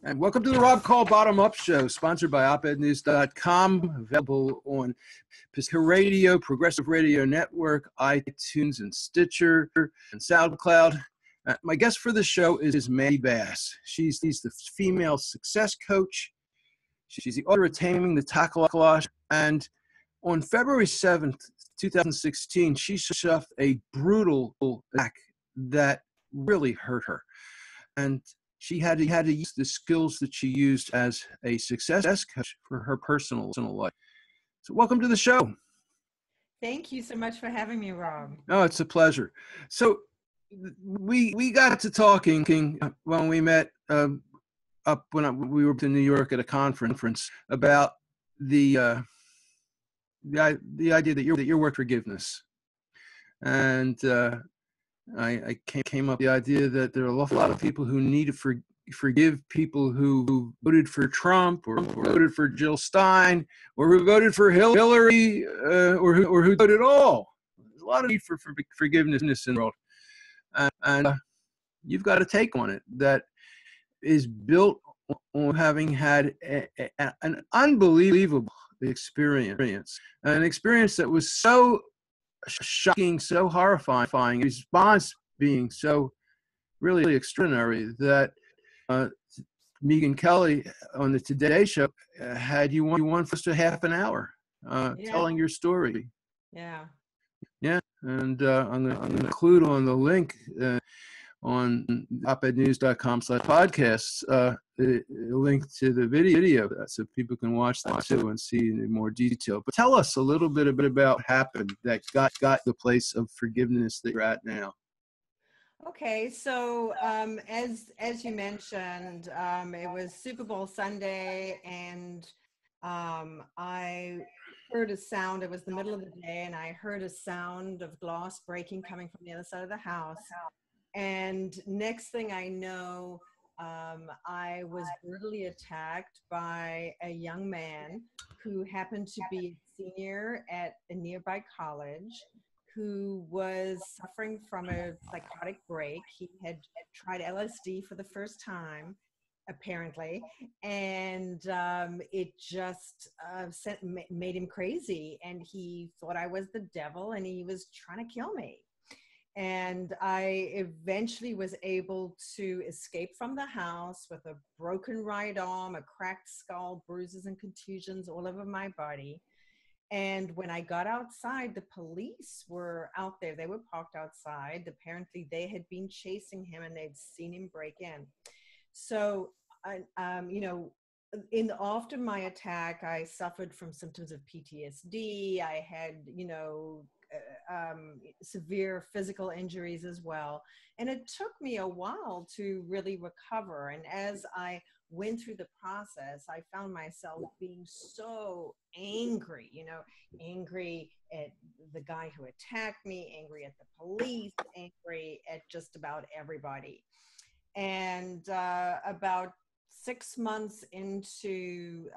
And welcome to the Rob Call Bottom Up Show, sponsored by opednews.com, available on Pacifica Radio, Progressive Radio Network, iTunes, and Stitcher, and SoundCloud. My guest for the show is Mandy Bass. She's the female success coach. She's the author of Taming the Tackle, and on February 7th, 2016, she suffered a brutal attack that really hurt her. And she had to use the skills that she used as a success coach for her personal life. So welcome to the show. Thank you so much for having me, Rob. Oh, it's a pleasure. So we got to talking when we met up when we were in New York at a conference about the idea that your work forgiveness, and I came up with the idea that there are an awful lot of people who need to forgive people who voted for Trump or voted for Jill Stein or who voted for Hillary or who voted at all. There's a lot of need for forgiveness in the world, and you've got a take on it that is built on having had an unbelievable experience, an experience that was so shocking, so horrifying, response being so really extraordinary that Megyn Kelly on the Today Show had you on for just a half an hour telling your story. Yeah. And I'm going to include on the link on opednews.com/podcasts a link to the video so people can watch that too and see in more detail. But tell us a little bit about what happened that got the place of forgiveness that you're at now. Okay, so as you mentioned, it was Super Bowl Sunday, and I heard a sound. It was the middle of the day, and I heard a sound of glass breaking coming from the other side of the house. And next thing I know, I was brutally attacked by a young man who happened to be a senior at a nearby college, who was suffering from a psychotic break. He had tried LSD for the first time, apparently, and it just made him crazy. And he thought I was the devil, and he was trying to kill me. And I eventually was able to escape from the house with a broken right arm, a cracked skull, bruises and contusions all over my body. And when I got outside, the police were out there. They were parked outside. Apparently, they had been chasing him, and they'd seen him break in. So, after my attack, I suffered from symptoms of PTSD. I had, severe physical injuries as well. And it took me a while to really recover. And as I went through the process, I found myself being so angry, angry at the guy who attacked me, angry at the police, angry at just about everybody. And about 6 months into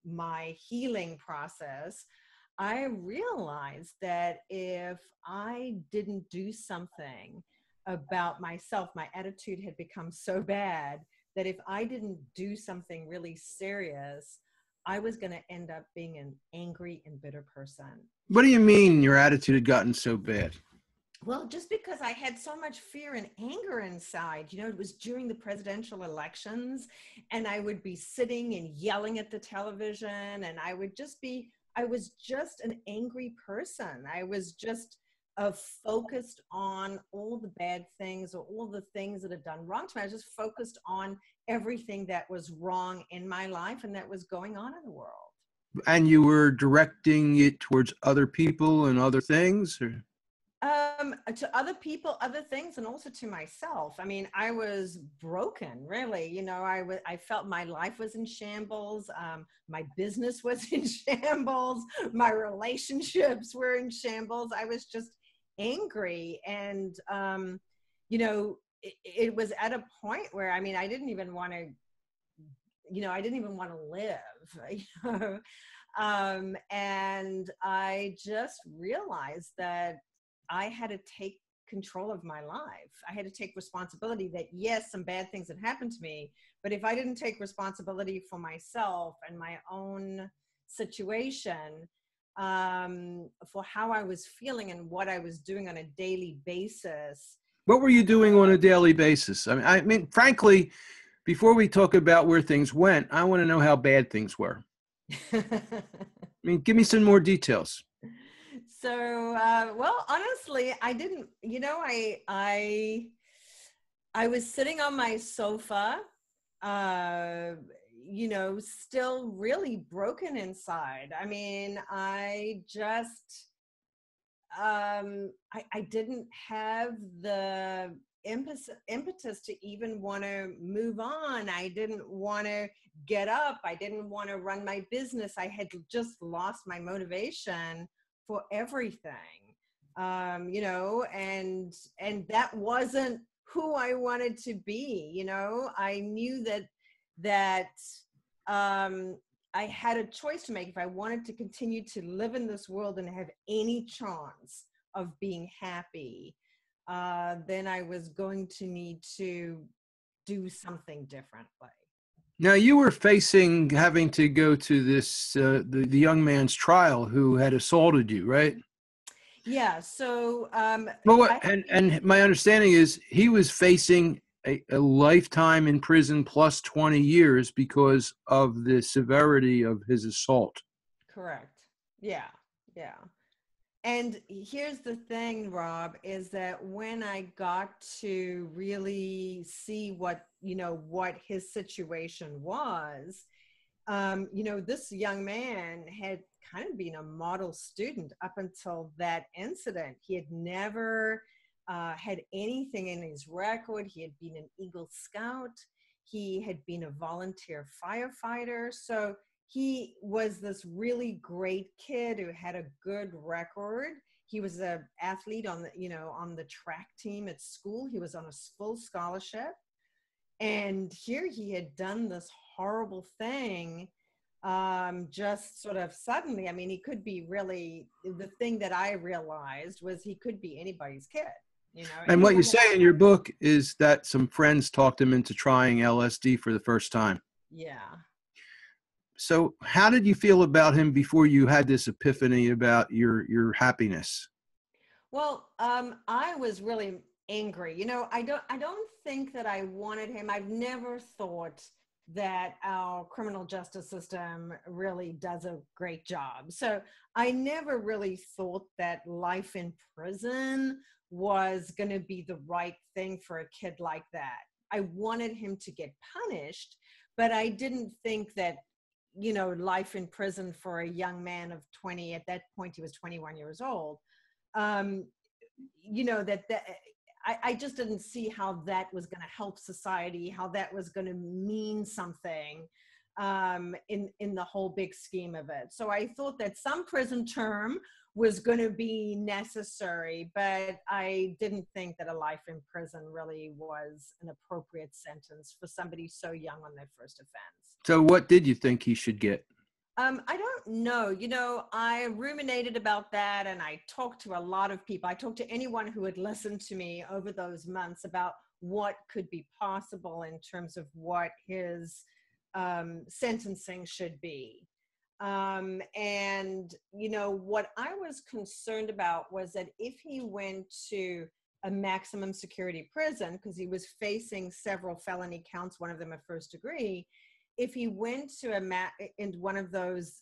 my healing process, I realized that if I didn't do something about myself, my attitude had become so bad that if I didn't do something really serious, I was going to end up being an angry and bitter person. What do you mean your attitude had gotten so bad? Well, just because I had so much fear and anger inside, it was during the presidential elections, and I would be sitting and yelling at the television, and I was just an angry person. I was just focused on all the bad things or all the things that had done wrong to me. I was just focused on everything that was wrong in my life and that was going on in the world. And you were directing it towards other people and other things? Or? To other people, other things, and also to myself. I mean, I was broken, really. I felt my life was in shambles. My business was in shambles. My relationships were in shambles. I was just angry. And, it was at a point where, I didn't even want to, live, and I just realized that I had to take control of my life. I had to take responsibility that, yes, some bad things had happened to me, but if I didn't take responsibility for myself and my own situation, for how I was feeling and what I was doing on a daily basis. What were you doing on a daily basis? I mean, frankly, before we talk about where things went, I want to know how bad things were. I mean, give me some more details. So, well, honestly, I didn't, I was sitting on my sofa, still really broken inside. I mean, I just, I didn't have the impetus to even want to move on. I didn't want to get up. I didn't want to run my business. I had just lost my motivation for everything, and that wasn't who I wanted to be. I knew that I had a choice to make. If I wanted to continue to live in this world and have any chance of being happy, then I was going to need to do something differently. Now, you were facing having to go to this, the young man's trial who had assaulted you, right? Yeah. So, Well, and my understanding is he was facing a lifetime in prison plus 20 years because of the severity of his assault. correct. Yeah. Yeah. And here's the thing, Rob, is that when I got to really see what his situation was, this young man had kind of been a model student up until that incident. He had never had anything in his record. He had been an Eagle Scout. He had been a volunteer firefighter. So he was this really great kid who had a good record. He was an athlete on the track team at school. He was on a full scholarship. And here he had done this horrible thing, just sort of suddenly. I mean, he could be really, the thing that I realized was he could be anybody's kid. And what you say in your book is that some friends talked him into trying LSD for the first time. Yeah. So how did you feel about him before you had this epiphany about your happiness? Well, I was really angry. I don't think that I wanted him. I've never thought that our criminal justice system really does a great job. So I never really thought that life in prison was going to be the right thing for a kid like that. I wanted him to get punished, but I didn't think that, life in prison for a young man of 20, at that point he was 21 years old, I just didn't see how that was going to help society, how that was going to mean something in the whole big scheme of it. So I thought that some prison term was going to be necessary, but I didn't think that a life in prison really was an appropriate sentence for somebody so young on their first offense. So what did you think he should get? I don't know. I ruminated about that, and I talked to a lot of people. I talked to anyone who had listened to me over those months about what could be possible in terms of what his sentencing should be. What I was concerned about was that if he went to a maximum security prison, because he was facing several felony counts, one of them a first degree, if he went to in one of those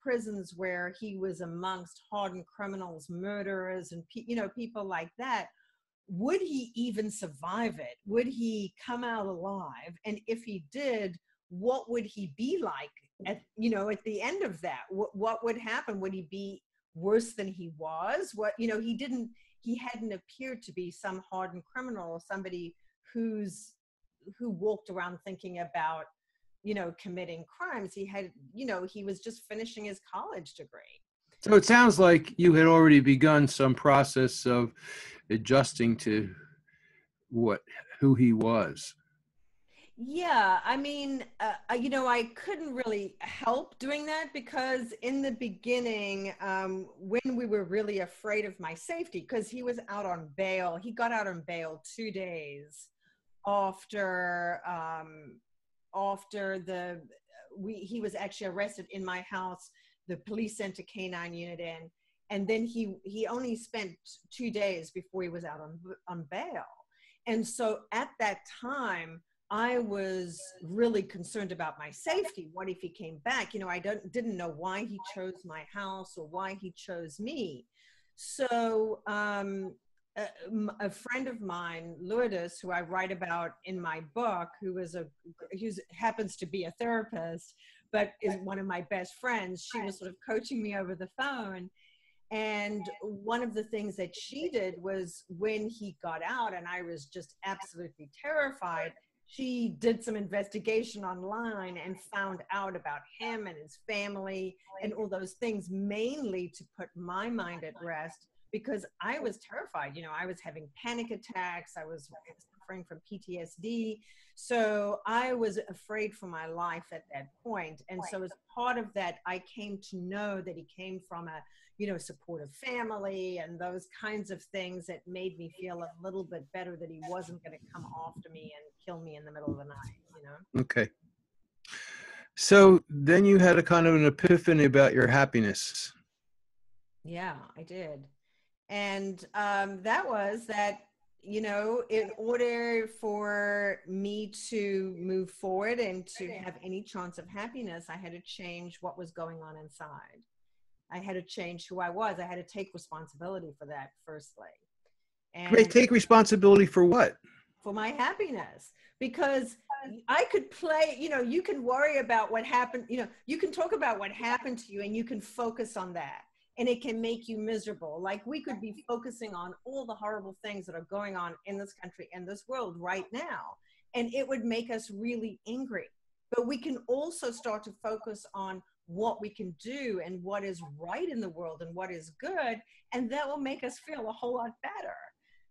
prisons where he was amongst hardened criminals, murderers, and people like that, would he even survive it? Would he come out alive? And if he did, what would he be like at the end of that? What would happen? Would he be worse than he was? He hadn't appeared to be some hardened criminal or somebody who walked around thinking about committing crimes. He was just finishing his college degree. So it sounds like you had already begun some process of adjusting to who he was. Yeah, I mean, you know, I couldn't really help doing that because in the beginning, when we were really afraid of my safety, because he was out on bail, he got out on bail 2 days after after the he was actually arrested in my house. The police sent a canine unit in, and then he only spent 2 days before he was out on bail. And so at that time, I was really concerned about my safety. What if he came back? You know, I didn't know why he chose my house or why he chose me. So a friend of mine, Lourdes, who I write about in my book, who happens to be a therapist, but is one of my best friends. She was sort of coaching me over the phone. And one of the things that she did was when he got out, and I was just absolutely terrified, she did some investigation online and found out about him and his family and all those things, mainly to put my mind at rest because I was terrified. You know, I was having panic attacks, I was suffering from PTSD. So I was afraid for my life at that point. And so as part of that, I came to know that he came from a, you know, supportive family and those kinds of things that made me feel a little bit better that he wasn't going to come after me and kill me in the middle of the night, you know? Okay. So then you had a kind of an epiphany about your happiness. Yeah, I did. And that was that, you know, in order for me to move forward and to have any chance of happiness, I had to change what was going on inside. I had to change who I was. I had to take responsibility for that, firstly. Great. And Take responsibility for what? for my happiness, because I could play, you know, you can worry about what happened, you know, you can talk about what happened to you and you can focus on that and it can make you miserable. Like we could be focusing on all the horrible things that are going on in this country and this world right now, and it would make us really angry. But we can also start to focus on what we can do and what is right in the world and what is good, and that will make us feel a whole lot better.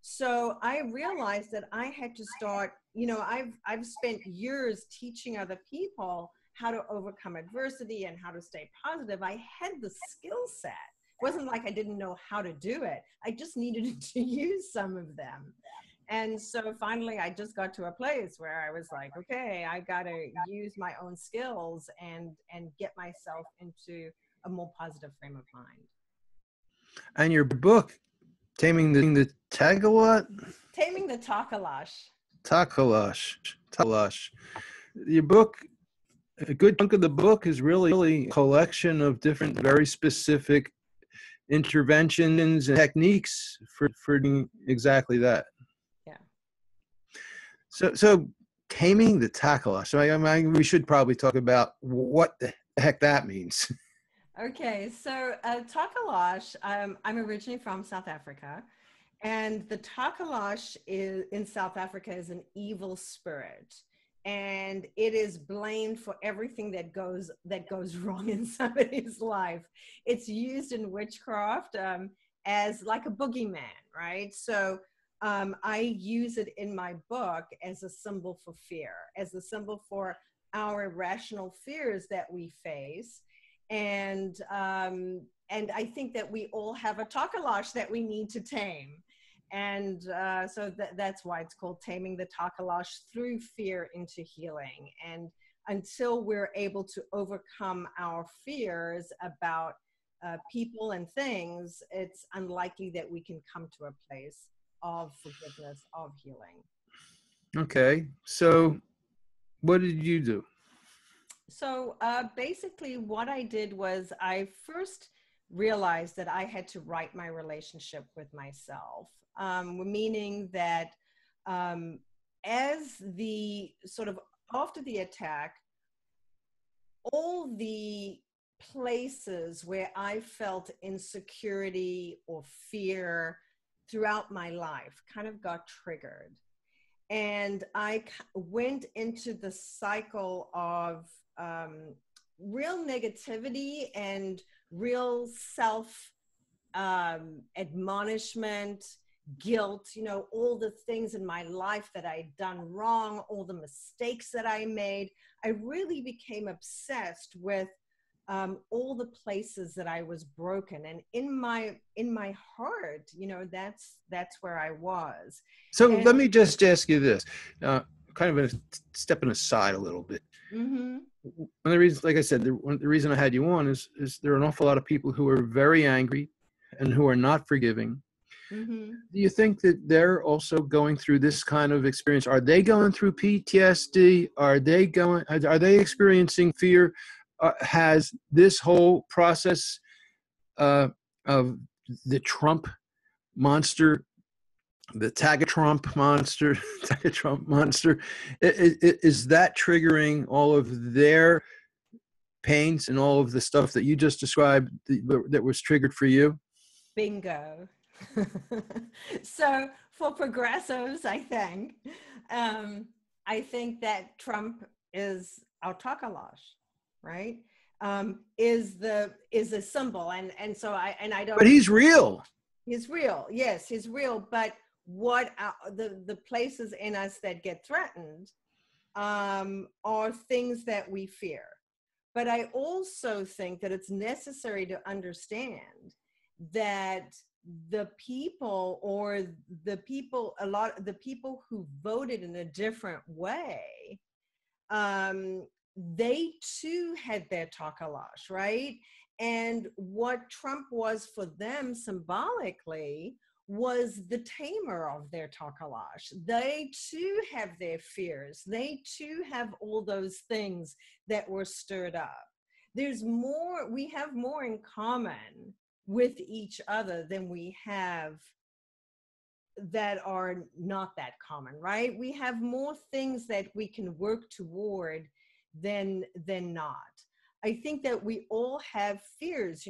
So I realized that I had to start, you know, I've spent years teaching other people how to overcome adversity and how to stay positive. I had the skill set. It wasn't like I didn't know how to do it. I just needed to use some of them. And so finally I just got to a place where I was like, okay, I got to use my own skills and get myself into a more positive frame of mind. And your book, Taming the Tagalot? Taming the Takalash. Takalash. Takalash. Your book, a good chunk of the book is really a collection of different, very specific interventions and techniques for doing exactly that. Yeah. So taming the takalash. So we should probably talk about what the heck that means. Okay, so Takalash, I'm originally from South Africa, and the Takalash is in South Africa is an evil spirit, and it is blamed for everything that goes wrong in somebody's life. It's used in witchcraft as like a boogeyman, right? So I use it in my book as a symbol for fear, as a symbol for our irrational fears that we face, and I think that we all have a takalash that we need to tame. And so that's why it's called Taming the Takalash, through fear into healing. And until we're able to overcome our fears about people and things, it's unlikely that we can come to a place of forgiveness, of healing. Okay, so what did you do? So basically, what I did was I first realized that I had to right my relationship with myself, meaning that um, as the sort of after the attack, all the places where I felt insecurity or fear throughout my life kind of got triggered. And I went into the cycle of real negativity and real self admonishment guilt, all the things in my life that I'd done wrong, all the mistakes that I made. I really became obsessed with all the places that I was broken, and in my heart, that's where I was. So And let me just ask you this, kind of stepping aside a little bit. mm-hmm. One of the reasons, like I said, the reason I had you on is there are an awful lot of people who are very angry and who are not forgiving. Mm-hmm. Do you think that they're also going through this kind of experience? Are they going through PTSD? Are they experiencing fear? Has this whole process of the Trump monster, the Tagatron monster, Tagatron monster, is that triggering all of their pains and all of the stuff that you just described that was triggered for you? Bingo. So for progressives, I think that Trump is our takalash, right? Is a symbol, and so I But don't. he's real. He's real. Yes, he's real. But what the places in us that get threatened are things that we fear. But I also think that it's necessary to understand that the people the people who voted in a different way, they too had their takalash, right? And what Trump was for them symbolically was the tamer of their takalash. They too have their fears. They too have all those things that were stirred up. We have more in common with each other than we have that are not that common, right? We have more things that we can work toward than not. I think that we all have fears,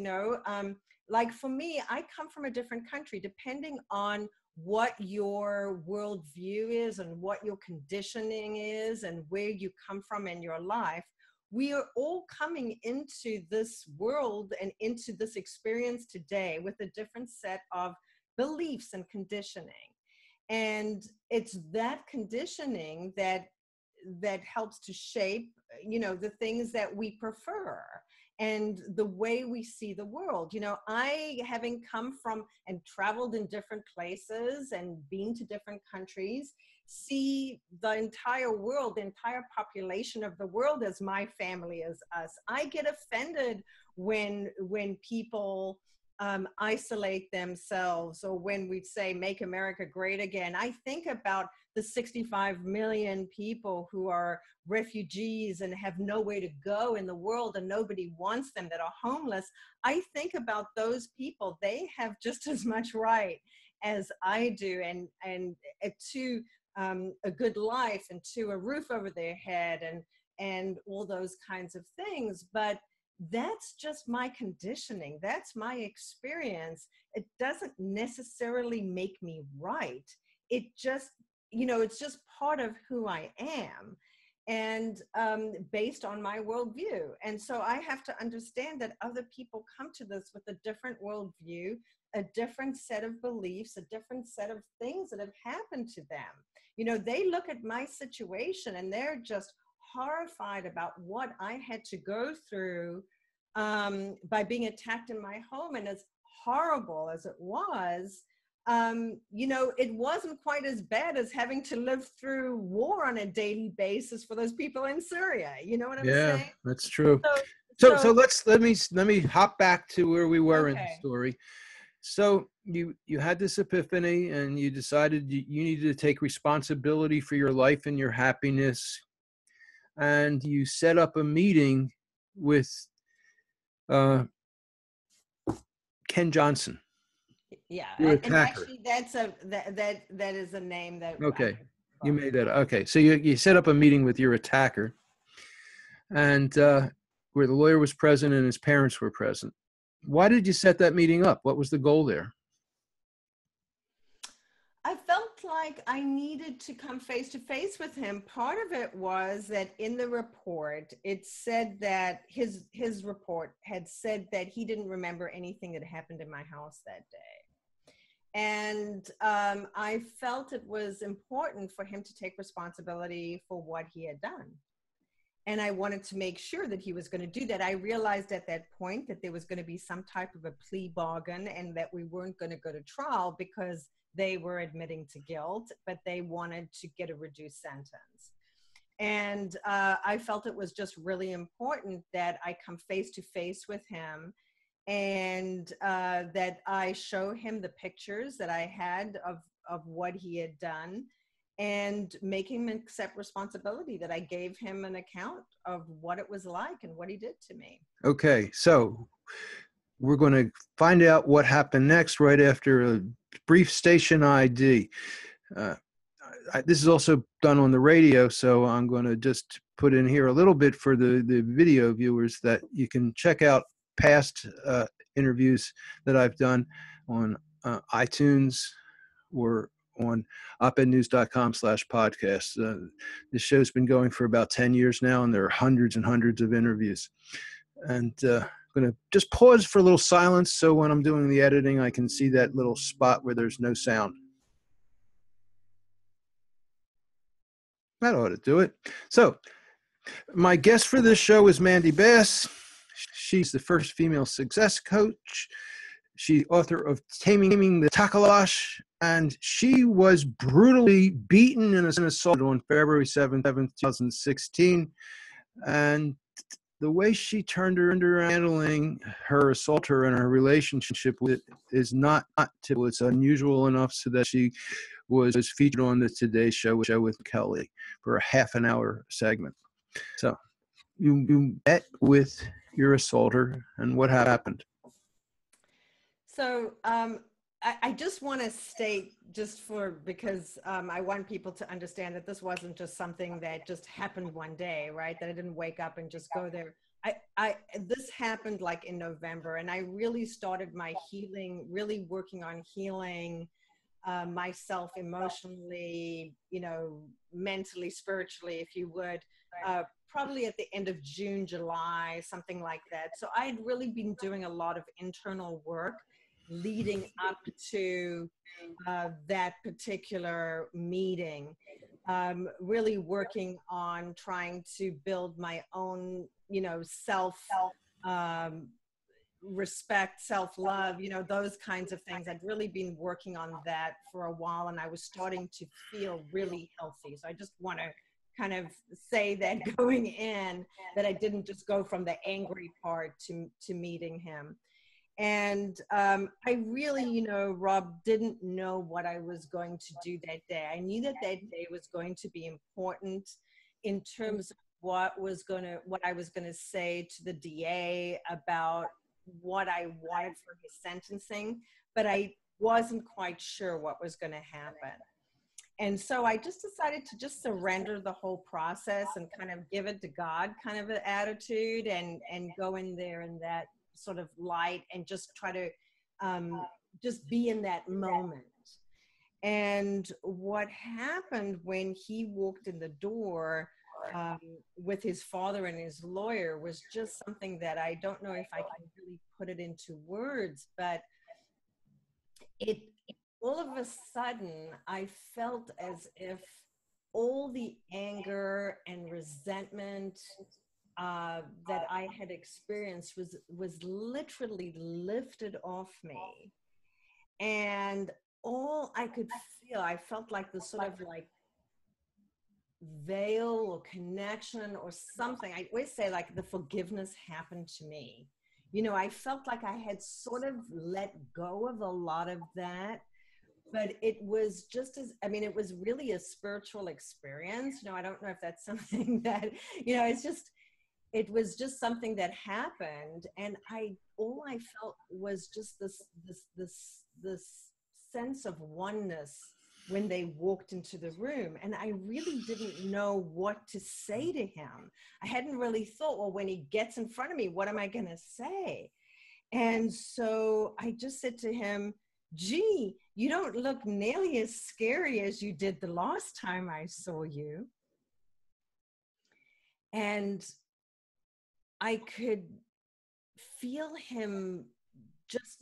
like for me, I come from a different country. Depending on what your worldview is and what your conditioning is and where you come from in your life, we are all coming into this world and into this experience today with a different set of beliefs and conditioning. And it's that conditioning that helps to shape, the things that we prefer and the way we see the world. I, having come from and traveled in different places and been to different countries, see the entire world, the entire population of the world as my family, as us. I get offended when people isolate themselves, or when we say make America great again. I think about the 65 million people who are refugees and have nowhere to go in the world and nobody wants them, that are homeless. I think about those people. They have just as much right as I do, and to a good life, and to a roof over their head, and all those kinds of things. But that's just my conditioning. That's my experience. It doesn't necessarily make me right. It just, it's just part of who I am, and based on my worldview. And so I have to understand that other people come to this with a different worldview, a different set of beliefs, a different set of things that have happened to them. They look at my situation and they're just horrified about what I had to go through by being attacked in my home. And as horrible as it was, it wasn't quite as bad as having to live through war on a daily basis for those people in Syria. You know what I'm Yeah, saying? that's true. So So let me hop back to where we were in the okay. story. So you had this epiphany and you decided you needed to take responsibility for your life and your happiness, and you set up a meeting with Ken Johnson, Yeah, your and attacker. actually, that is a name that I Okay, could you call. made that. Okay, so you set up a meeting with your attacker, and where the lawyer was present and his parents were present. Why did you set that meeting up? What was the goal there? I felt like I needed to come face to face with him. Part of it was that in the report, it said that his report had said that he didn't remember anything that happened in my house that day. And I felt it was important for him to take responsibility for what he had done. And I wanted to make sure that he was going to do that. I realized at that point that there was going to be some type of a plea bargain and that we weren't going to go to trial because they were admitting to guilt, but they wanted to get a reduced sentence. And I felt it was just really important that I come face to face with him and that I show him the pictures that I had of what he had done and make him accept responsibility, that I gave him an account of what it was like and what he did to me. Okay, so we're going to find out what happened next right after a brief station ID. This is also done on the radio, so I'm going to just put in here a little bit for the video viewers that you can check out past interviews that I've done on iTunes or on opednews.com/podcast. This show's been going for about 10 years now, and there are hundreds and hundreds of interviews. And I'm going to just pause for a little silence so when I'm doing the editing, I can see that little spot where there's no sound. That ought to do it. So my guest for this show is Mandy Bass. She's the first female success coach. She's author of Taming the Takalash, and she was brutally beaten and assaulted on February 7th, 2016. And the way she turned around handling her assaulter and her relationship with it is not typical. It's unusual enough so that she was featured on the Today Show with Kelly for a half-an-hour segment. So you met with your assaulter, and what happened? So I just want to state, because I want people to understand that this wasn't just something that just happened one day, right? That I didn't wake up and just go there. This happened like in November, and I really started my healing, really working on healing myself emotionally, mentally, spiritually, if you would, probably at the end of June, July, something like that. So I had really been doing a lot of internal work leading up to that particular meeting, really working on trying to build my own, self respect, self-love, those kinds of things. I'd really been working on that for a while, and I was starting to feel really healthy. So I just want to kind of say that going in, that I didn't just go from the angry part to meeting him. And I really, Rob, didn't know what I was going to do that day. I knew that that day was going to be important in terms of what I was going to say to the DA about what I wanted for his sentencing, but I wasn't quite sure what was going to happen. And so I just decided to just surrender the whole process and kind of give it to God kind of an attitude, and go in there in that sort of light and just try to just be in that moment. And what happened when he walked in the door with his father and his lawyer was just something that I don't know if I can really put it into words, but it all of a sudden I felt as if all the anger and resentment that I had experienced was literally lifted off me. And all I could feel, I felt like this sort of like veil or connection or something. I always say like the forgiveness happened to me. I felt like I had sort of let go of a lot of that, but it was just it was really a spiritual experience. I don't know if that's something that, it was just something that happened. And all I felt was just this sense of oneness when they walked into the room. And I really didn't know what to say to him. I hadn't really thought, well, when he gets in front of me, what am I going to say? And so I just said to him, gee, you don't look nearly as scary as you did the last time I saw you. And I could feel him just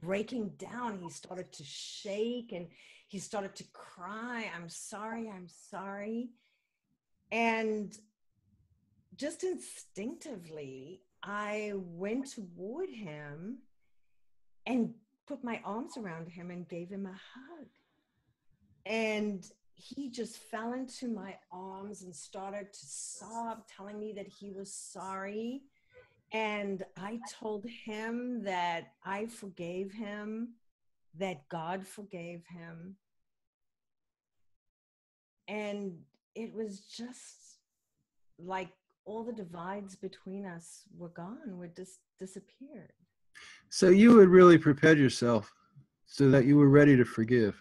breaking down. He started to shake and he started to cry. I'm sorry. I'm sorry. And just instinctively, I went toward him and put my arms around him and gave him a hug. And he just fell into my arms and started to sob, telling me that he was sorry. And I told him that I forgave him, that God forgave him. And it was just like all the divides between us were gone, were just disappeared. So you had really prepared yourself so that you were ready to forgive.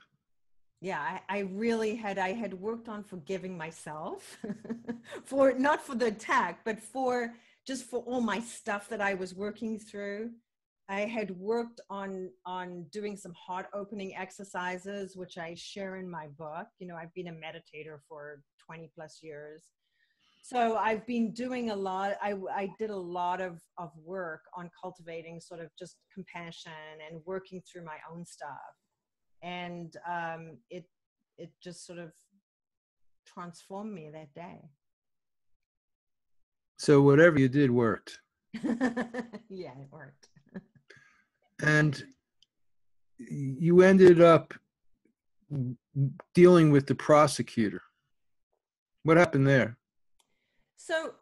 Yeah, I really had, I had worked on forgiving myself for, not for the attack, but for just for all my stuff that I was working through. I had worked on doing some heart opening exercises, which I share in my book. You know, I've been a meditator for 20 plus years. So I've been doing a lot. I did a lot of work on cultivating sort of just compassion and working through my own stuff. And it just sort of transformed me that day. So whatever you did worked. Yeah, it worked. And you ended up dealing with the prosecutor. What happened there? So,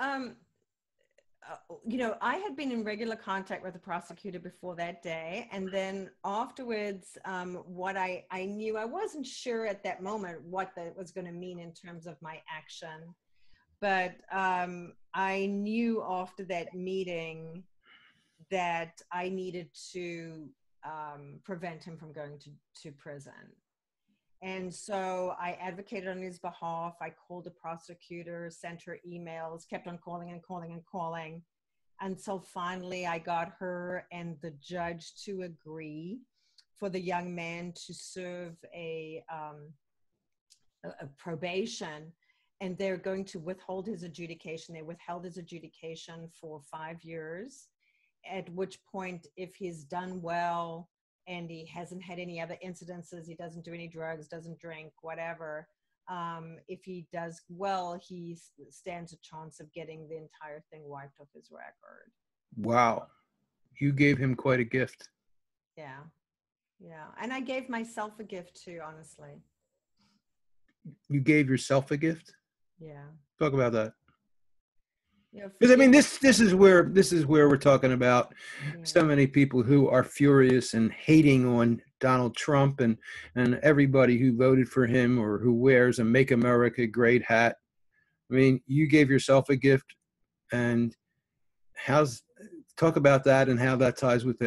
you know, I had been in regular contact with the prosecutor before that day. And then afterwards, what I knew, I wasn't sure at that moment what that was going to mean in terms of my action. But I knew after that meeting that I needed to prevent him from going to prison. And so I advocated on his behalf. I called the prosecutor, sent her emails, kept on calling and calling and calling, until finally I got her and the judge to agree for the young man to serve a probation, and they're going to withhold his adjudication. They withheld his adjudication for 5 years, at which point, if he's done well and he hasn't had any other incidences, he doesn't do any drugs, doesn't drink, whatever, if he does well, he stands a chance of getting the entire thing wiped off his record. Wow. You gave him quite a gift. Yeah. Yeah. And I gave myself a gift too, honestly. You gave yourself a gift? Yeah. Talk about that. You know, Because I mean, this is where we're talking about so many people who are furious and hating on Donald Trump and everybody who voted for him or who wears a "Make America Great" hat. I mean, you gave yourself a gift, and talk about that and how that ties with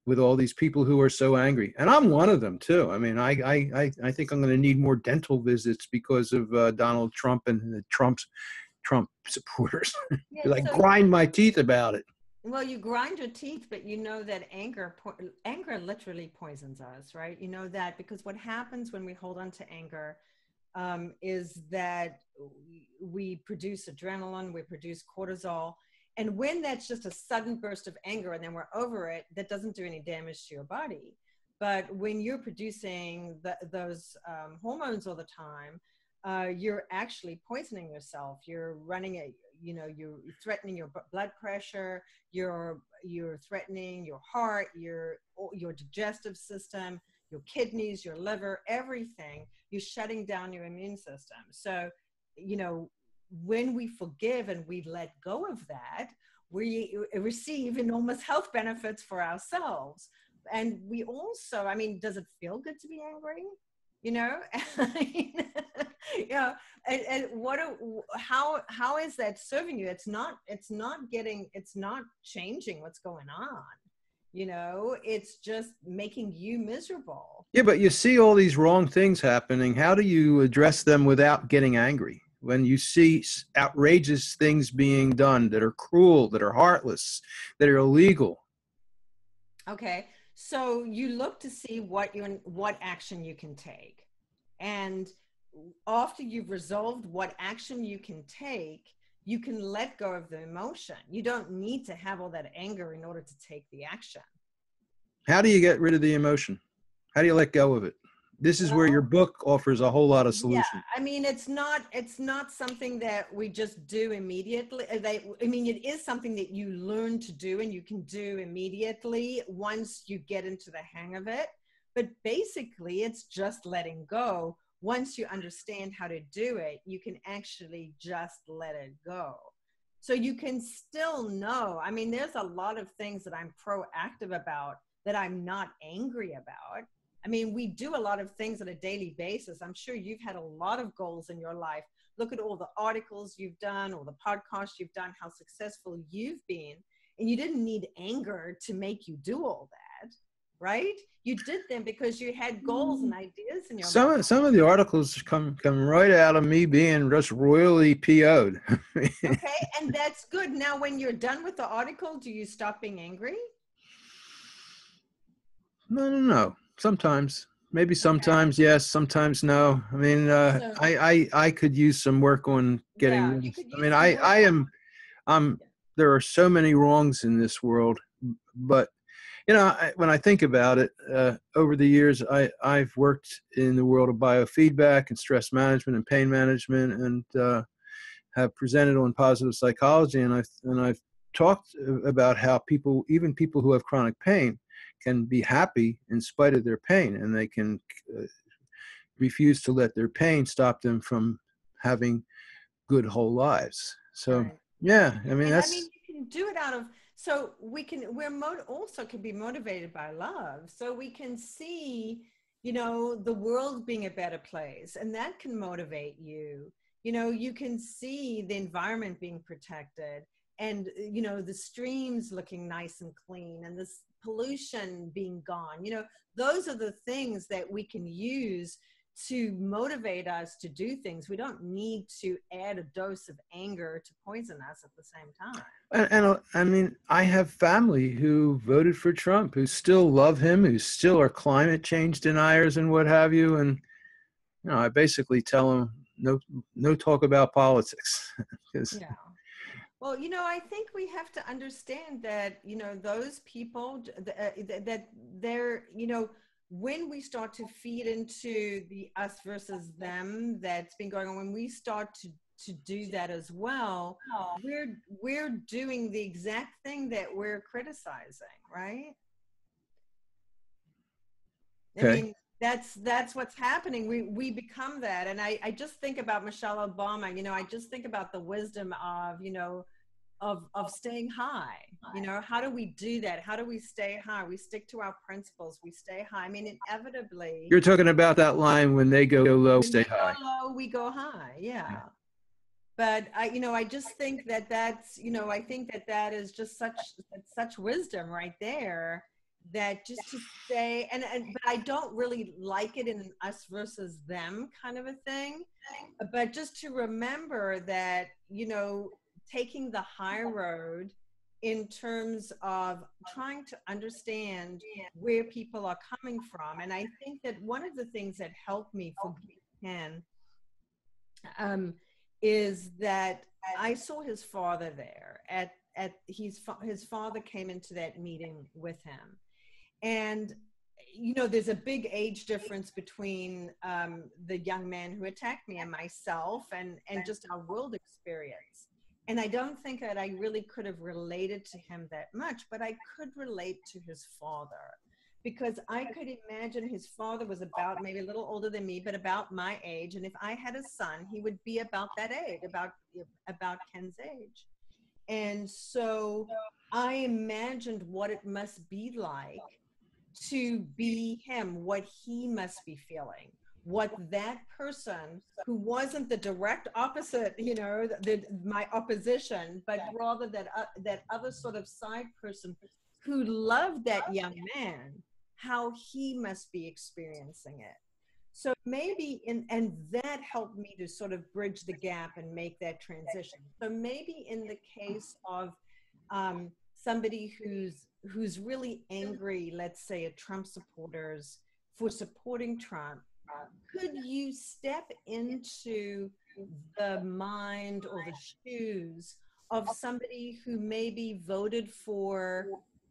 with all these people who are so angry. And I'm one of them too. I mean, I think I'm going to need more dental visits because of Donald Trump and the Trump supporters. Yeah, I grind my teeth about it. Well, you grind your teeth, but you know that anger literally poisons us, right? You know that, because what happens when we hold on to anger is that we produce adrenaline, we produce cortisol. And when that's just a sudden burst of anger and then we're over it, that doesn't do any damage to your body. But when you're producing those hormones all the time, you're actually poisoning yourself. You're running a, you know, you're threatening your blood pressure. You're threatening your heart, your digestive system, your kidneys, your liver, everything. You're shutting down your immune system. So, you know, when we forgive and we let go of that, we receive enormous health benefits for ourselves. And we also, I mean, does it feel good to be angry? You know, yeah. And how is that serving you? It's not changing what's going on. You know, it's just making you miserable. Yeah, but you see all these wrong things happening. How do you address them without getting angry? When you see outrageous things being done that are cruel, that are heartless, that are illegal. Okay. So you look to see what action you can take. And after you've resolved what action you can take, you can let go of the emotion. You don't need to have all that anger in order to take the action. How do you get rid of the emotion? How do you let go of it? This is where your Well, book offers a whole lot of yeah, solutions. I mean, it's not something that we just do immediately. I mean, it is something that you learn to do and you can do immediately once you get into the hang of it. But basically, it's just letting go. Once you understand how to do it, you can actually just let it go. So you can still know. I mean, there's a lot of things that I'm proactive about that I'm not angry about. I mean, we do a lot of things on a daily basis. I'm sure you've had a lot of goals in your life. Look at all the articles you've done, all the podcasts you've done, how successful you've been. And you didn't need anger to make you do all that, right? You did them because you had goals and ideas in your mind. Some of the articles come right out of me being just royally PO'd. Okay, and that's good. Now, when you're done with the article, do you stop being angry? No. Sometimes, maybe Okay. sometimes yes, sometimes no. I mean, So, I could use some work on getting yeah, rid you of. could I use mean, some work I on. am. There are so many wrongs in this world, but you know, when I think about it, over the years, I've worked in the world of biofeedback and stress management and pain management, and have presented on positive psychology, and I've talked about how people, even people who have chronic pain, can be happy in spite of their pain, and they can uh, refuse to let their pain stop them from having good whole lives. So Right. yeah, I mean And I mean, that's you can do it out of, so we can, also can be motivated by love. So we can see, the world being a better place, and that can motivate you. You can see the environment being protected, and, the streams looking nice and clean, and this pollution being gone. Those are the things that we can use to motivate us to do things. We don't need to add a dose of anger to poison us at the same time. I mean, I have family who voted for Trump, who still love him, who still are climate change deniers and what have you. And I basically tell them no talk about politics. 'Cause- Yeah. Well, I think we have to understand that, those people that they're, when we start to feed into the us versus them that's been going on, when we start to do that as well, we're doing the exact thing that we're criticizing, right? I okay. mean, that's what's happening. We become that. And I just think about Michelle Obama. I just think about the wisdom of, of staying high. How do we do that? How do we stay high? We stick to our principles. We stay high. I mean, inevitably, You're talking about that line, when they go low, when stay they go high. low, we go high. Yeah. But I just think that I think that is just such wisdom right there, that just to say, but I don't really like it in an us versus them kind of a thing. But just to remember that, taking the high road in terms of trying to understand where people are coming from. And I think that one of the things that helped me forgive Ken, um, is that I saw his father there his father came into that meeting with him. And, there's a big age difference between the young man who attacked me and myself, and just our world experience. And I don't think that I really could have related to him that much, but I could relate to his father, because I could imagine his father was about maybe a little older than me, but about my age. And if I had a son, he would be about that age, about Ken's age. And so I imagined what it must be like to be him, what he must be feeling, what that person who wasn't the direct opposite, my opposition, but rather that other sort of side person who loved that young man, how he must be experiencing it. So maybe and that helped me to sort of bridge the gap and make that transition. So maybe in the case of somebody who's really angry, let's say at Trump supporters for supporting Trump, could you step into the mind or the shoes of somebody who maybe voted for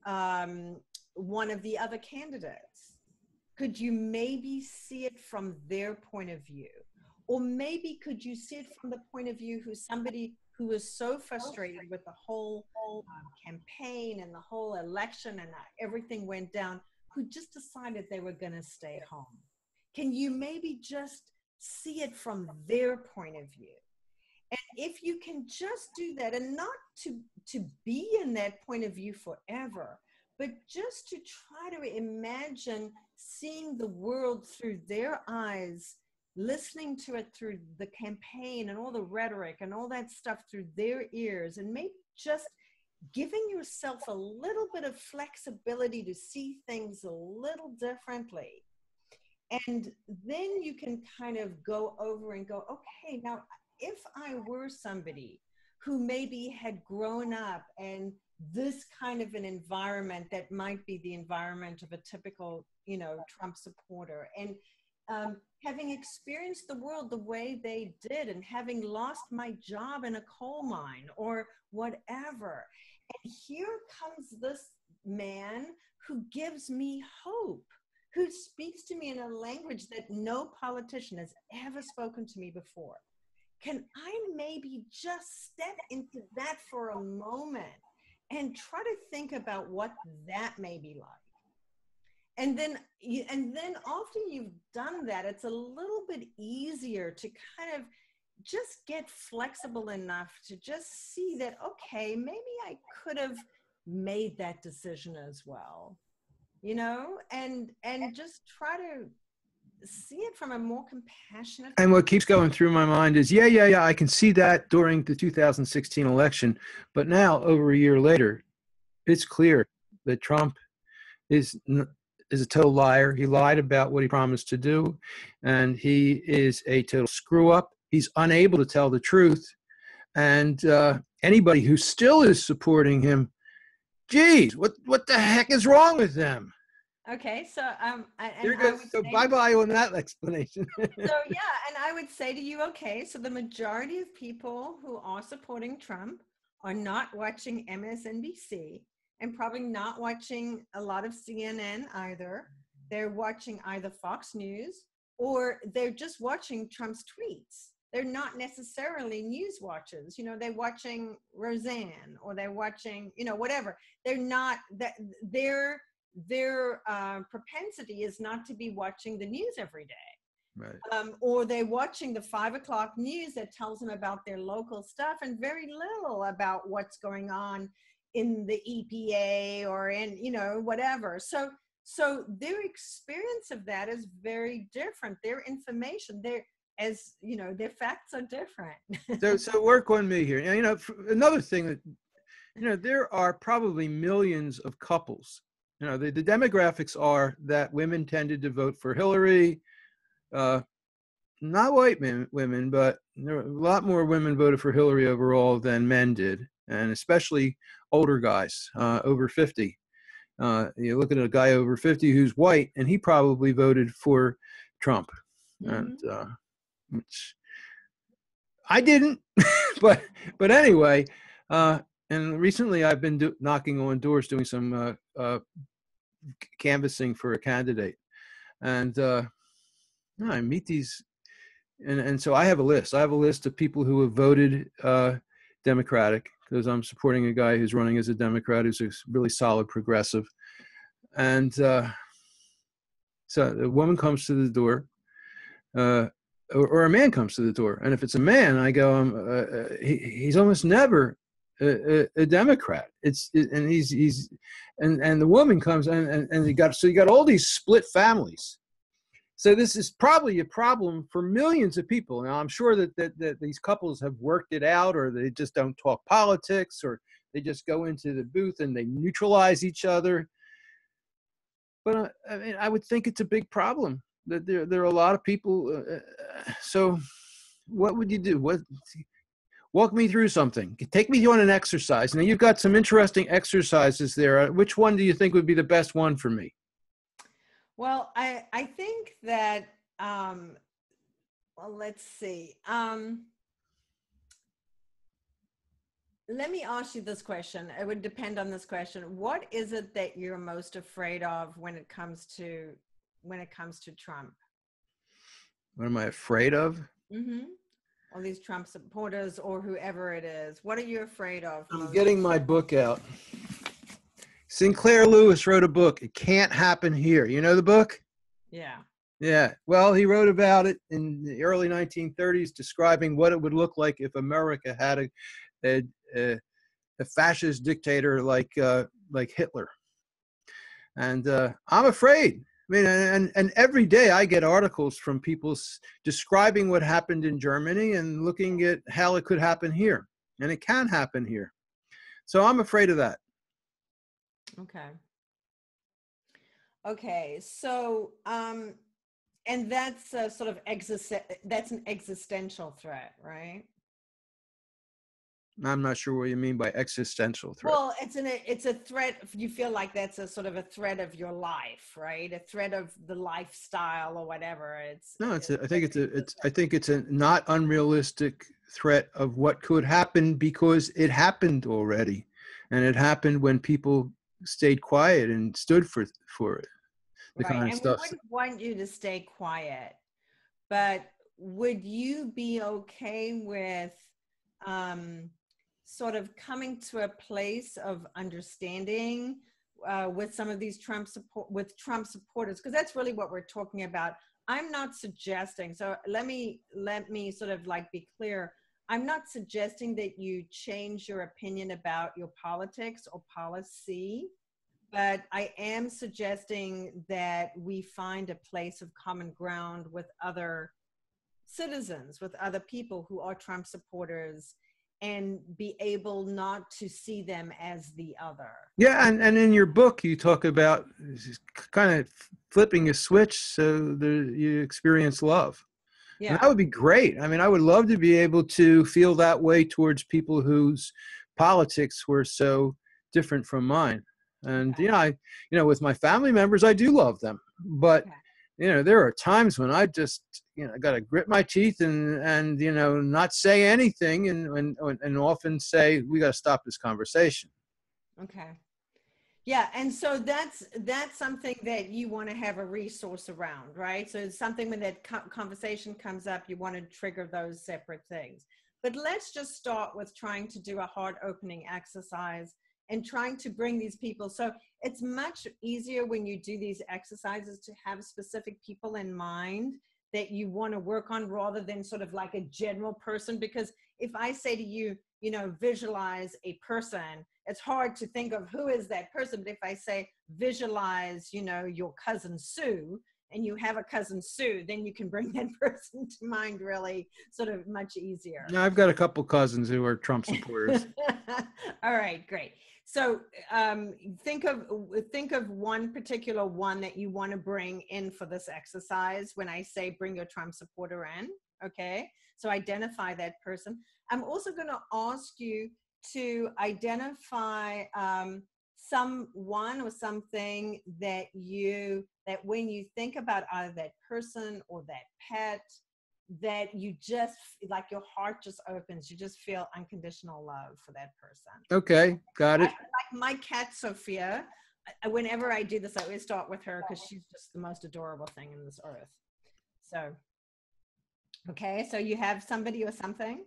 um, one of the other candidates? Could you maybe see it from their point of view? Or maybe could you see it from the point of view who somebody who was so frustrated with the whole campaign and the whole election and everything went down, who just decided they were going to stay home? Can you maybe just see it from their point of view? And if you can just do that, and not to be in that point of view forever, but just to try to imagine seeing the world through their eyes, listening to it through the campaign and all the rhetoric and all that stuff through their ears, and maybe just giving yourself a little bit of flexibility to see things a little differently. And then you can kind of go over and go, okay, now if I were somebody who maybe had grown up in this kind of an environment that might be the environment of a typical, you know, Trump supporter, and having experienced the world the way they did, and having lost my job in a coal mine or whatever. And here comes this man who gives me hope, who speaks to me in a language that no politician has ever spoken to me before. Can I maybe just step into that for a moment and try to think about what that may be like? And then after you've done that, it's a little bit easier to kind of just get flexible enough to just see that, okay, maybe I could have made that decision as well, you know, and just try to see it from a more compassionate. And what keeps going through my mind is, yeah, I can see that during the 2016 election. But now, over a year later, it's clear that Trump is a total liar. He lied about what he promised to do, and he is a total screw-up. He's unable to tell the truth. And anybody who still is supporting him, geez, what the heck is wrong with them? Okay, so So bye-bye on that explanation. So yeah, and I would say to you, okay, so the majority of people who are supporting Trump are not watching MSNBC and probably not watching a lot of CNN either. They're watching either Fox News, or they're just watching Trump's tweets. They're not necessarily news watchers. You know, they're watching Roseanne, or they're watching, you know, whatever. They're not that their propensity is not to be watching the news every day. Right. Or they're watching the 5 o'clock news that tells them about their local stuff and very little about what's going on in the EPA or in, you know, whatever. So their experience of that is very different. Their information, as you know, their facts are different. So work on me here. You know, another thing that, you know, there are probably millions of couples. You know, the demographics are that women tended to vote for Hillary, not white women, but there were a lot more women voted for Hillary overall than men did, and especially older guys over 50. You look at a guy over 50 who's white, and he probably voted for Trump. Mm-hmm. And which I didn't, but anyway. And recently, I've been knocking on doors, doing some canvassing for a candidate, and I meet these, and so I have a list. I have a list of people who have voted Democratic, because I'm supporting a guy who's running as a Democrat, who's a really solid progressive, and so a woman comes to the door, or a man comes to the door, and if it's a man, I go, he's almost never a Democrat. And the woman comes, and you got all these split families. So this is probably a problem for millions of people. Now, I'm sure that these couples have worked it out, or they just don't talk politics, or they just go into the booth and they neutralize each other. But I mean, I would think it's a big problem that there are a lot of people. So what would you do? Walk me through something. Take me on an exercise. Now, you've got some interesting exercises there. Which one do you think would be the best one for me? Well, I think that, well, let's see. let me ask you this question. It would depend on this question. What is it that you're most afraid of when it comes to Trump? What am I afraid of? Mm-hmm. All these Trump supporters or whoever it is. What are you afraid of I'm most? getting my book out. Sinclair Lewis wrote a book. It Can't Happen Here. You know the book? Yeah. Yeah. Well, he wrote about it in the early 1930s, describing what it would look like if America had a fascist dictator like Hitler. And I'm afraid. I mean, and every day I get articles from people describing what happened in Germany and looking at how it could happen here. And it can happen here. So I'm afraid of that. Okay. Okay. So, and that's a sort of that's an existential threat, right? I'm not sure what you mean by existential threat. Well, it's a threat. You feel like that's a sort of a threat of your life, right? A threat of the lifestyle or whatever. No, I think it's a not unrealistic threat of what could happen because it happened already, and it happened when people stayed quiet and stood for it. The right. kind of And we stuff. wouldn't want you to stay quiet, but would you be okay with sort of coming to a place of understanding with some of these Trump supporters? Because that's really what we're talking about. I'm not suggesting. So let me sort of like be clear. I'm not suggesting that you change your opinion about your politics or policy, but I am suggesting that we find a place of common ground with other citizens, with other people who are Trump supporters, and be able not to see them as the other. Yeah, and in your book you talk about kind of flipping a switch so you experience love. And Yeah. that would be great. I mean, I would love to be able to feel that way towards people whose politics were so different from mine. And Okay. with my family members, I do love them, but Okay. there are times when I just got to grit my teeth and not say anything, and often say we got to stop this conversation. Okay. Yeah, and so that's something that you want to have a resource around, right? So it's something when that conversation comes up, you want to trigger those separate things. But let's just start with trying to do a heart opening exercise and trying to bring these people. So it's much easier when you do these exercises to have specific people in mind that you want to work on rather than sort of like a general person. Because if I say to you, visualize a person, it's hard to think of who is that person. But if I say visualize, your cousin Sue, and you have a cousin Sue, then you can bring that person to mind really sort of much easier. Now, I've got a couple cousins who are Trump supporters. All right, great. So think of one particular one that you want to bring in for this exercise. When I say bring your Trump supporter in, okay? So identify that person. I'm also going to ask you to identify someone or something that when you think about either that person or that pet, that you just like your heart just opens, you just feel unconditional love for that person. Okay, got it. Like my cat Sophia, whenever I do this, I always start with her because she's just the most adorable thing in this earth. So okay, so you have somebody or something?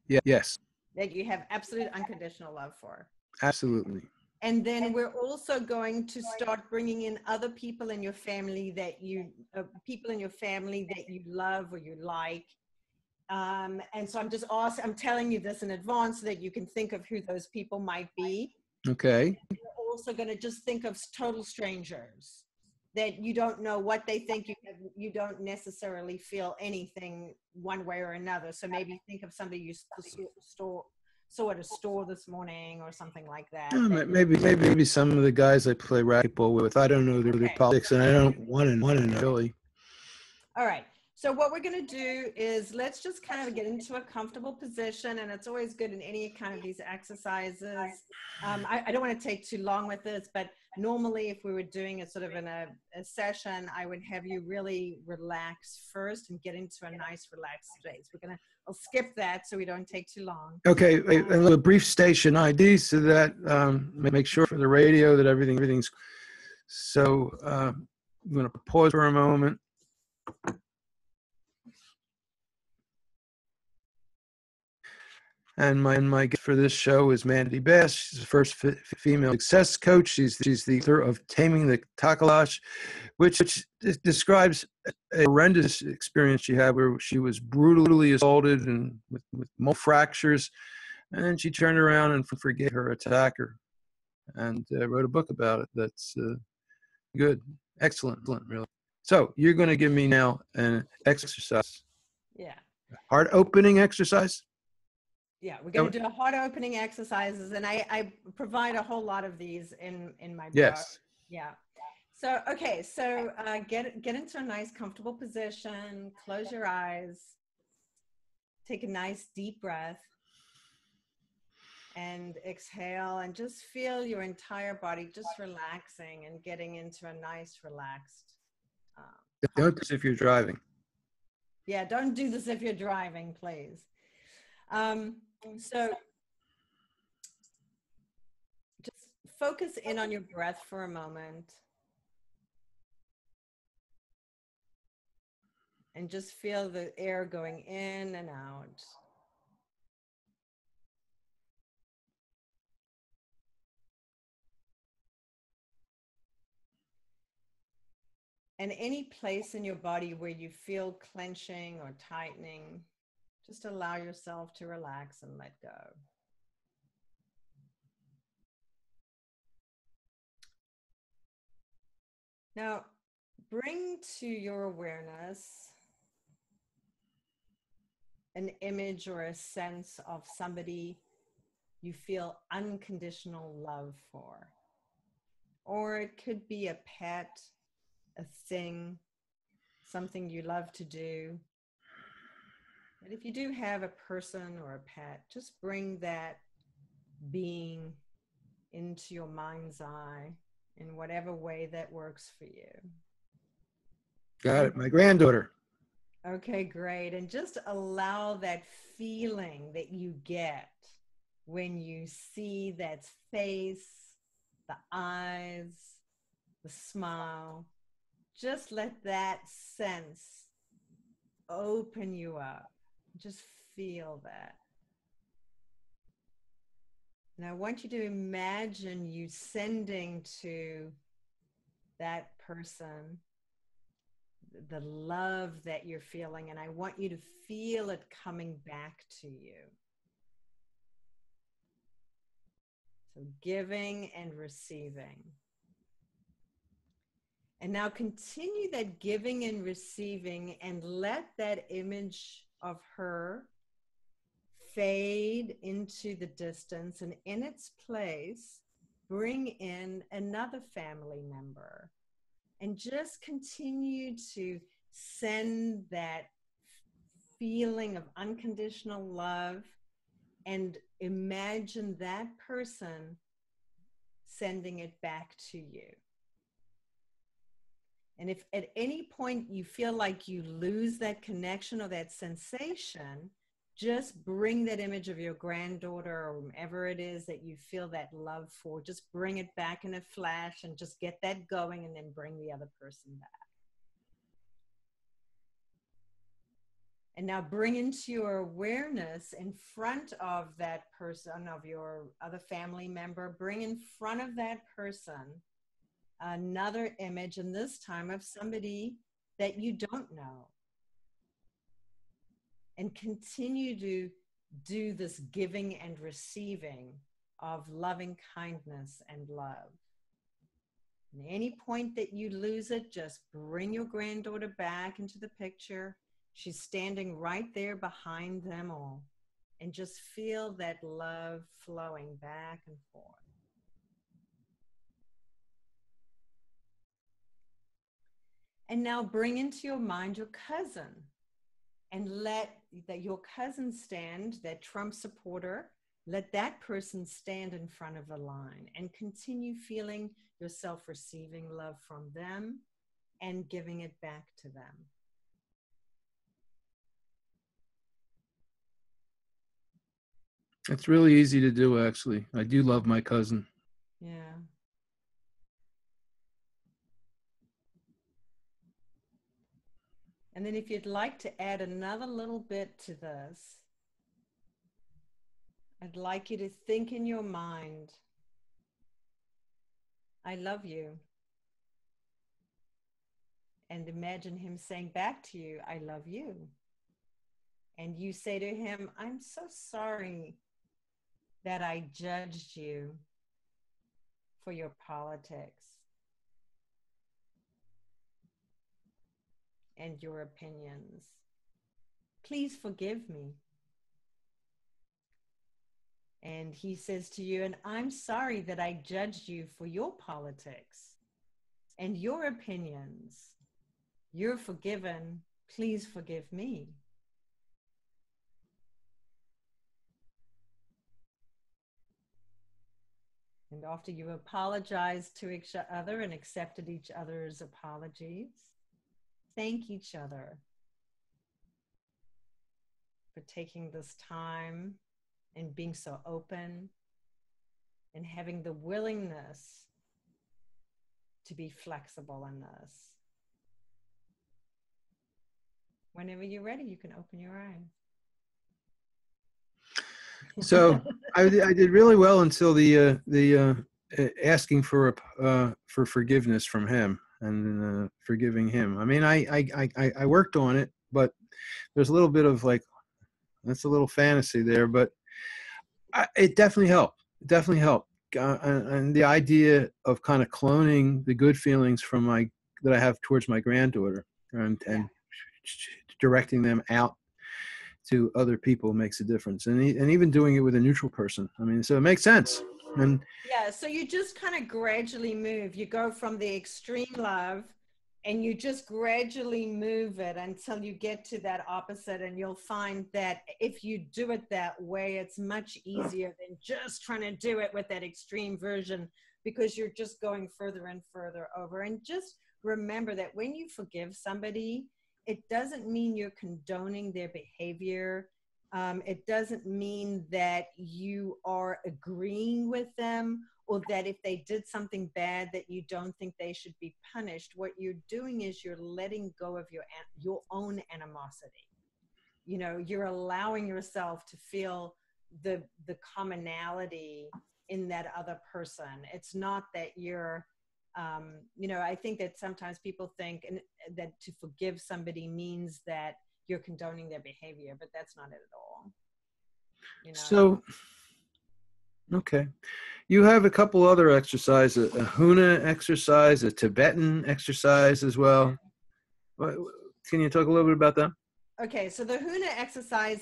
Yes. That you have absolute unconditional love for. Absolutely. And then we're also going to start bringing in other people in your family that you love or you like. And so I'm telling you this in advance so that you can think of who those people might be. Okay. We're also going to just think of total strangers that you don't know what they think. You don't necessarily feel anything one way or another. So maybe think of somebody you saw at a store this morning or something like that. Maybe some of the guys I play racquetball with. I don't know their politics, and I don't want to know really. All right. So what we're going to do is let's just kind of get into a comfortable position, and it's always good in any kind of these exercises. I don't want to take too long with this, but normally if we were doing a sort of in a session, I would have you really relax first and get into a nice relaxed space. I'll skip that so we don't take too long. Okay, a little brief station ID so that make sure for the radio that everything's. So I'm going to pause for a moment. And my guest for this show is Mandy Bass. She's the first female success coach. She's the author of Taming the Takalash, which describes a horrendous experience she had where she was brutally assaulted and with multiple fractures. And then she turned around and forgave her attacker and wrote a book about it. That's good. Excellent, really. So you're going to give me now an exercise. Yeah. Heart opening exercise? Yeah, we're going to do a heart opening exercises, and I provide a whole lot of these in my book. Yes. Yeah. So, okay. So get into a nice comfortable position, close your eyes, take a nice deep breath, and exhale, and just feel your entire body just relaxing and getting into a nice relaxed. Don't do this if you're driving. Yeah, don't do this if you're driving, please. So just focus in on your breath for a moment and just feel the air going in and out. And any place in your body where you feel clenching or tightening, just allow yourself to relax and let go. Now, bring to your awareness an image or a sense of somebody you feel unconditional love for. Or it could be a pet, a thing, something you love to do. But if you do have a person or a pet, just bring that being into your mind's eye in whatever way that works for you. Got it. My granddaughter. Okay, great. And just allow that feeling that you get when you see that face, the eyes, the smile. Just let that sense open you up. Just feel that. And I want you to imagine you sending to that person the love that you're feeling, and I want you to feel it coming back to you. So giving and receiving. And now continue that giving and receiving, and let that image of her fade into the distance, and in its place, bring in another family member. And just continue to send that feeling of unconditional love, and imagine that person sending it back to you. And if at any point you feel like you lose that connection or that sensation, just bring that image of your granddaughter or whomever it is that you feel that love for, just bring it back in a flash and just get that going, and then bring the other person back. And now bring into your awareness in front of that person, of your other family member, bring in front of that person another image, and this time of somebody that you don't know. And continue to do this giving and receiving of loving kindness and love. And any point that you lose it, just bring your granddaughter back into the picture. She's standing right there behind them all. And just feel that love flowing back and forth. And now bring into your mind your cousin and let that your cousin stand, that Trump supporter, let that person stand in front of the line and continue feeling yourself receiving love from them and giving it back to them. It's really easy to do, actually. I do love my cousin. Yeah. And then if you'd like to add another little bit to this, I'd like you to think in your mind, I love you. And imagine him saying back to you, I love you. And you say to him, I'm so sorry that I judged you for your politics and your opinions. Please forgive me. And he says to you, and I'm sorry that I judged you for your politics and your opinions. You're forgiven. Please forgive me. And after you apologize to each other and accepted each other's apologies, thank each other for taking this time and being so open and having the willingness to be flexible in this. Whenever you're ready, you can open your eyes. So I did really well until the asking for forgiveness from him and forgiving him. I mean, I worked on it, but there's a little bit of like, that's a little fantasy there, but it definitely helped. It definitely helped. And the idea of kind of cloning the good feelings from that I have towards my granddaughter and directing them out to other people makes a difference, and even doing it with a neutral person. I mean, so it makes sense. And yeah, so you just kind of gradually move. You go from the extreme love and you just gradually move it until you get to that opposite, and you'll find that if you do it that way, it's much easier than just trying to do it with that extreme version, because you're just going further and further over. And just remember that when you forgive somebody, it doesn't mean you're condoning their behavior. It doesn't mean that you are agreeing with them, or that if they did something bad that you don't think they should be punished. What you're doing is you're letting go of your own animosity. You know, you're allowing yourself to feel the commonality in that other person. It's not that you're you know, I think that sometimes people think that to forgive somebody means that you're condoning their behavior, but that's not it at all. You know? so, okay. You have a couple other exercises, a Huna exercise, a Tibetan exercise as well. Can you talk a little bit about that? Okay, so the Huna exercise,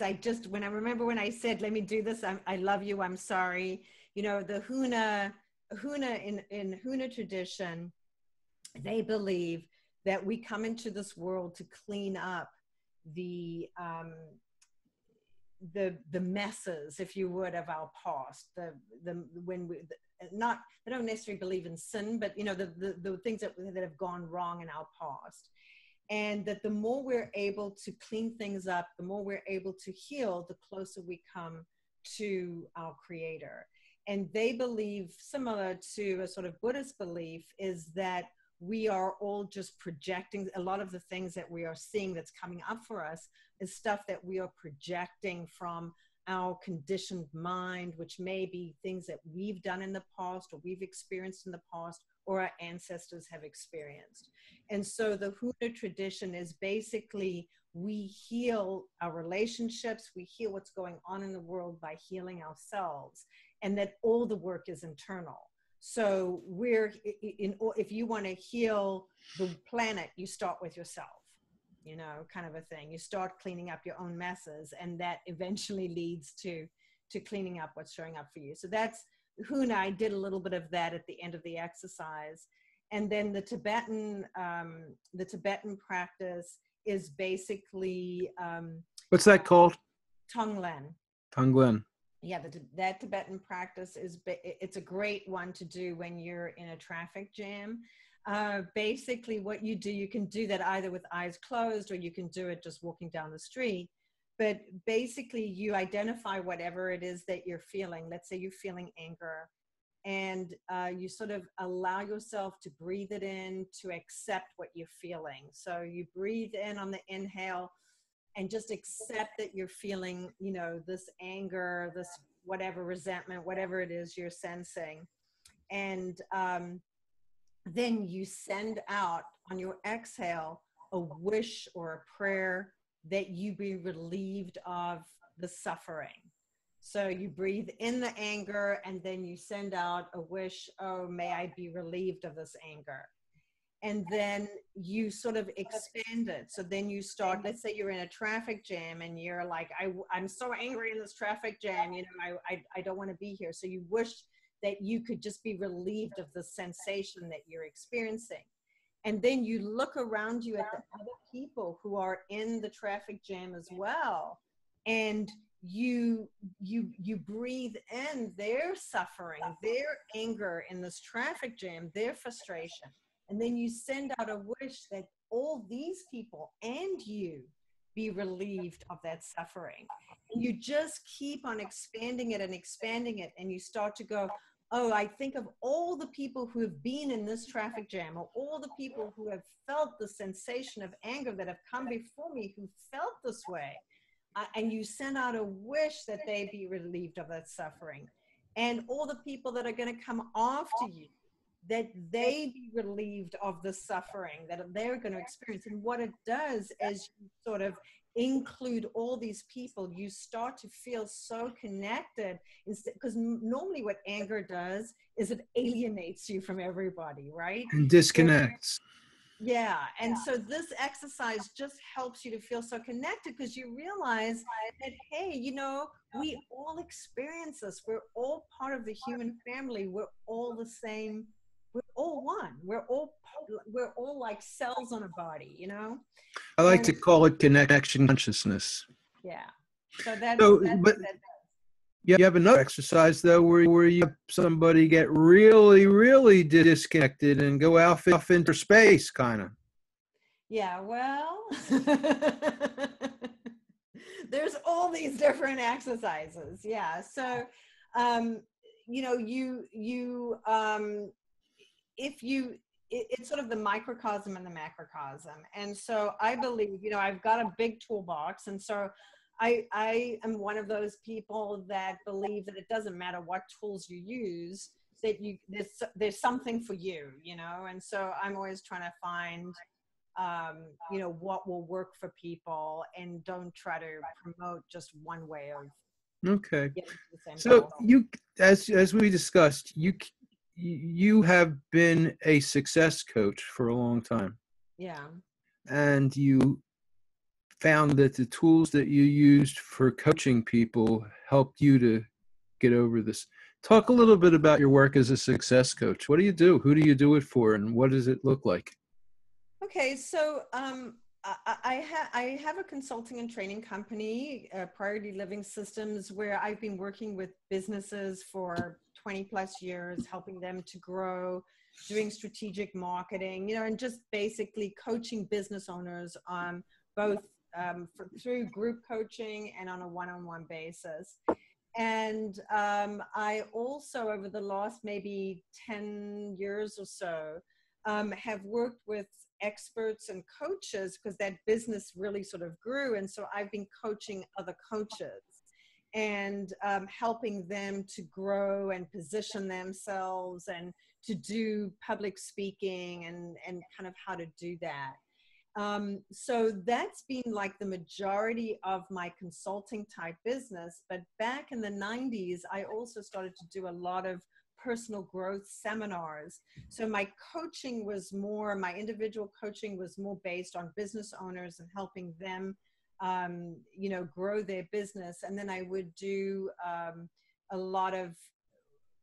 when I said, let me do this, I love you, I'm sorry. You know, the Huna in Huna tradition, they believe that we come into this world to clean up the messes, if you would, of our past. Not, they don't necessarily believe in sin, but you know, the things that have gone wrong in our past. And that the more we're able to clean things up, the more we're able to heal, the closer we come to our creator. And they believe, similar to a sort of Buddhist belief, is that we are all just projecting a lot of the things that we are seeing that's coming up for us is stuff that we are projecting from our conditioned mind, which may be things that we've done in the past or we've experienced in the past or our ancestors have experienced. And so the Huna tradition is basically, we heal our relationships, we heal what's going on in the world by healing ourselves, and that all the work is internal. So if you want to heal the planet, you start with yourself, you know, kind of a thing. You start cleaning up your own messes, and that eventually leads to cleaning up what's showing up for you. So that's Huna. I did a little bit of that at the end of the exercise. And then the Tibetan practice is basically What's that called? Tonglen. Tonglen. Yeah, that Tibetan practice it's a great one to do when you're in a traffic jam. Basically, what you do, you can do that either with eyes closed, or you can do it just walking down the street. But basically, you identify whatever it is that you're feeling. Let's say you're feeling anger, and you sort of allow yourself to breathe it in, to accept what you're feeling. So you breathe in on the inhale and just accept that you're feeling, this anger, this whatever resentment, whatever it is you're sensing. And then you send out on your exhale a wish or a prayer that you be relieved of the suffering. So you breathe in the anger, and then you send out a wish, oh, may I be relieved of this anger. And then you sort of expand it. So then you start, let's say you're in a traffic jam and you're like, I'm so angry in this traffic jam, I don't want to be here. So you wish that you could just be relieved of the sensation that you're experiencing. And then you look around you at the other people who are in the traffic jam as well. And you breathe in their suffering, their anger in this traffic jam, their frustration. And then you send out a wish that all these people and you be relieved of that suffering. And you just keep on expanding it and expanding it. And you start to go, oh, I think of all the people who have been in this traffic jam, or all the people who have felt the sensation of anger that have come before me, who felt this way. And you send out a wish that they be relieved of that suffering. And all the people that are going to come after you, that they be relieved of the suffering that they're going to experience. And what it does is you sort of include all these people. You start to feel so connected, because normally what anger does is it alienates you from everybody, right? And disconnects. Yeah. And so this exercise just helps you to feel so connected, because you realize that, hey, we all experience this. We're all part of the human family. We're all the same. We're all one. We're all like cells on a body, I like to call it connection consciousness. Yeah. So that's So, but you have another exercise though, where you have somebody get really, really disconnected and go off into space, kind of. Yeah, well, there's all these different exercises. Yeah. So, it's sort of the microcosm and the macrocosm. And so I believe, I've got a big toolbox. And so I am one of those people that believe that it doesn't matter what tools you use, that there's something for you, and so I'm always trying to find, what will work for people, and don't try to promote just one way of Okay. getting to the same So goal. you, as we discussed, you have been a success coach for a long time. Yeah. And you found that the tools that you used for coaching people helped you to get over this. Talk a little bit about your work as a success coach. What do you do? Who do you do it for? And what does it look like? Okay, so I have a consulting and training company, Priority Living Systems, where I've been working with businesses for 20 plus years, helping them to grow, doing strategic marketing, and just basically coaching business owners on both through group coaching and on a one-on-one basis. And I also, over the last maybe 10 years or so, have worked with experts and coaches, because that business really sort of grew. And so I've been coaching other coaches and helping them to grow and position themselves and to do public speaking and kind of how to do that. So that's been like the majority of my consulting type business. But back in the 90s, I also started to do a lot of personal growth seminars. So my individual coaching was more based on business owners and helping them, grow their business. And then I would do a lot of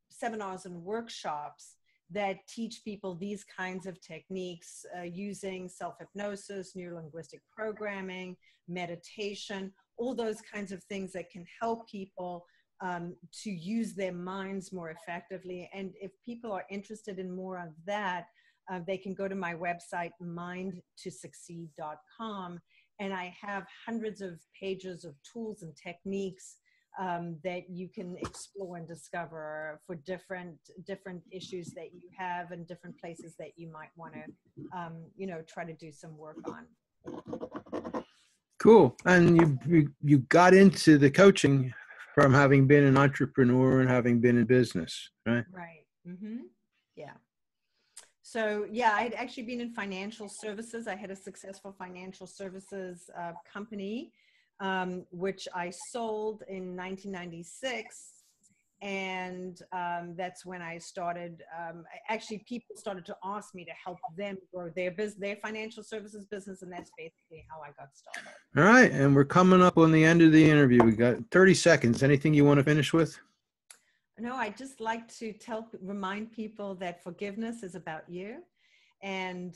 seminars and workshops that teach people these kinds of techniques using self-hypnosis, neuro-linguistic programming, meditation, all those kinds of things that can help people to use their minds more effectively. And if people are interested in more of that, they can go to my website, mindtosucceed.com, and I have hundreds of pages of tools and techniques that you can explore and discover for different issues that you have and different places that you might want to, try to do some work on. Cool. And you got into the coaching from having been an entrepreneur and having been in business, right? Right. Mm-hmm. Yeah. So yeah, I'd actually been in financial services. I had a successful financial services company, which I sold in 1996. And that's when I started, actually people started to ask me to help them grow their business, their financial services business. And that's basically how I got started. All right. And we're coming up on the end of the interview. We got 30 seconds. Anything you want to finish with? No, I just like to remind people that forgiveness is about you. And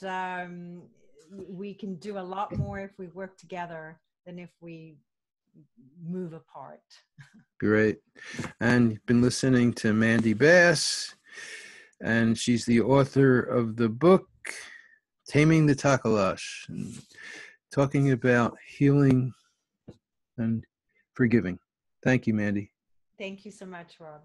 we can do a lot more if we work together than if we move apart. Great. And you've been listening to Mandy Bass, and she's the author of the book, Taming the Takalash, and talking about healing and forgiving. Thank you, Mandy. Thank you so much, Rob.